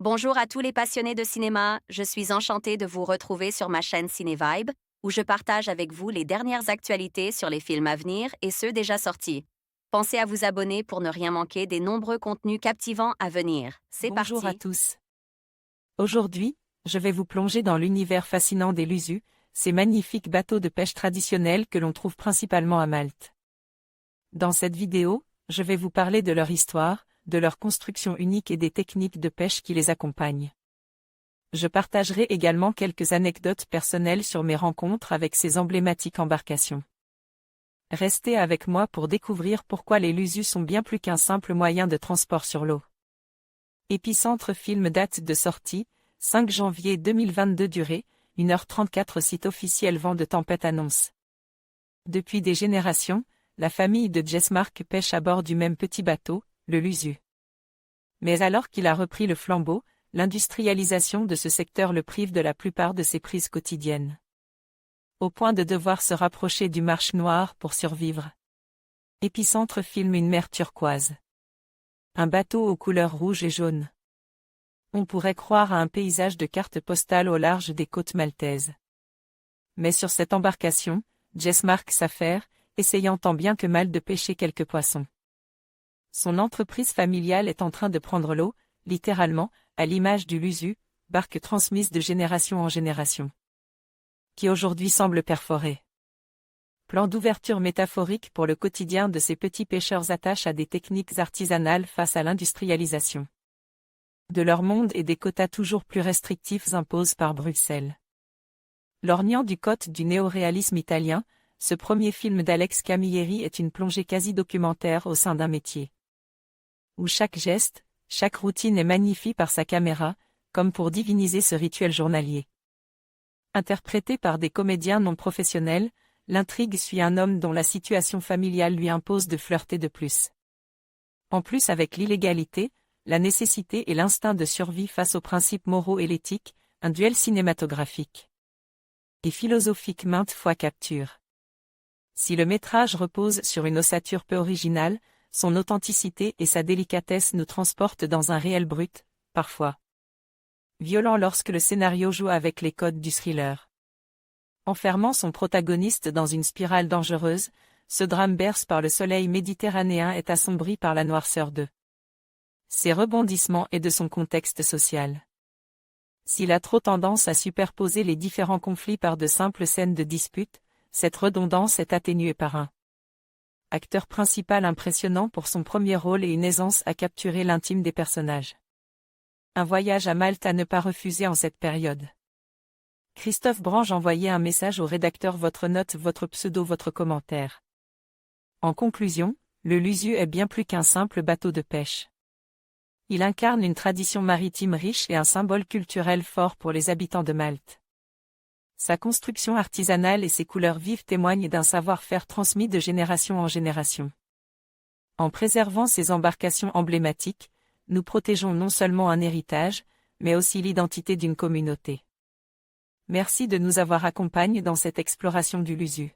Bonjour à tous les passionnés de cinéma, je suis enchantée de vous retrouver sur ma chaîne CinéVibe, où je partage avec vous les dernières actualités sur les films à venir et ceux déjà sortis. Pensez à vous abonner pour ne rien manquer des nombreux contenus captivants à venir. C'est Bonjour à parti! tous. Aujourd'hui, je vais vous plonger dans l'univers fascinant des Lusus, ces magnifiques bateaux de pêche traditionnels que l'on trouve principalement à Malte. Dans cette vidéo, je vais vous parler de leur histoire, de leur construction unique et des techniques de pêche qui les accompagnent. Je partagerai également quelques anecdotes personnelles sur mes rencontres avec ces emblématiques embarcations. Restez avec moi pour découvrir pourquoi les Lusus sont bien plus qu'un simple moyen de transport sur l'eau. Épicentre film date de sortie, 5 janvier 2022 durée, 1h34 site officiel vent de tempête annonce. Depuis des générations, la famille de Jesmark pêche à bord du même petit bateau, le Lusu. Mais alors qu'il a repris le flambeau, l'industrialisation de ce secteur le prive de la plupart de ses prises quotidiennes. Au point de devoir se rapprocher du marche noir pour survivre. Épicentre filme une mer turquoise. Un bateau aux couleurs rouge et jaune. On pourrait croire à un paysage de carte postale au large des côtes maltaises. Mais sur cette embarcation, Jesmark s'affaire, essayant tant bien que mal de pêcher quelques poissons. Son entreprise familiale est en train de prendre l'eau, littéralement, à l'image du Lusu, barque transmise de génération en génération. Qui aujourd'hui semble perforée. Plan d'ouverture métaphorique pour le quotidien de ces petits pêcheurs attachent à des techniques artisanales face à l'industrialisation de leur monde et des quotas toujours plus restrictifs imposés par Bruxelles. Lorgnant du côte du néoréalisme italien, ce premier film d'Alex Camilleri est une plongée quasi-documentaire au sein d'un métier où chaque geste, chaque routine est magnifiée par sa caméra, comme pour diviniser ce rituel journalier. Interprété par des comédiens non professionnels, l'intrigue suit un homme dont la situation familiale lui impose de flirter de plus. En plus avec l'illégalité, la nécessité et l'instinct de survie face aux principes moraux et l'éthique, un duel cinématographique et philosophique maintes fois capture. Si le métrage repose sur une ossature peu originale, son authenticité et sa délicatesse nous transportent dans un réel brut, parfois violent lorsque le scénario joue avec les codes du thriller. Enfermant son protagoniste dans une spirale dangereuse, ce drame bercé par le soleil méditerranéen est assombri par la noirceur de ses rebondissements et de son contexte social. S'il a trop tendance à superposer les différents conflits par de simples scènes de dispute, cette redondance est atténuée par un acteur principal impressionnant pour son premier rôle et une aisance à capturer l'intime des personnages. Un voyage à Malte à ne pas refuser en cette période. Christophe Brange envoyait un message au rédacteur: votre note, votre pseudo, votre commentaire. En conclusion, le Lusu est bien plus qu'un simple bateau de pêche. Il incarne une tradition maritime riche et un symbole culturel fort pour les habitants de Malte. Sa construction artisanale et ses couleurs vives témoignent d'un savoir-faire transmis de génération en génération. En préservant ces embarcations emblématiques, nous protégeons non seulement un héritage, mais aussi l'identité d'une communauté. Merci de nous avoir accompagnés dans cette exploration du Lusu.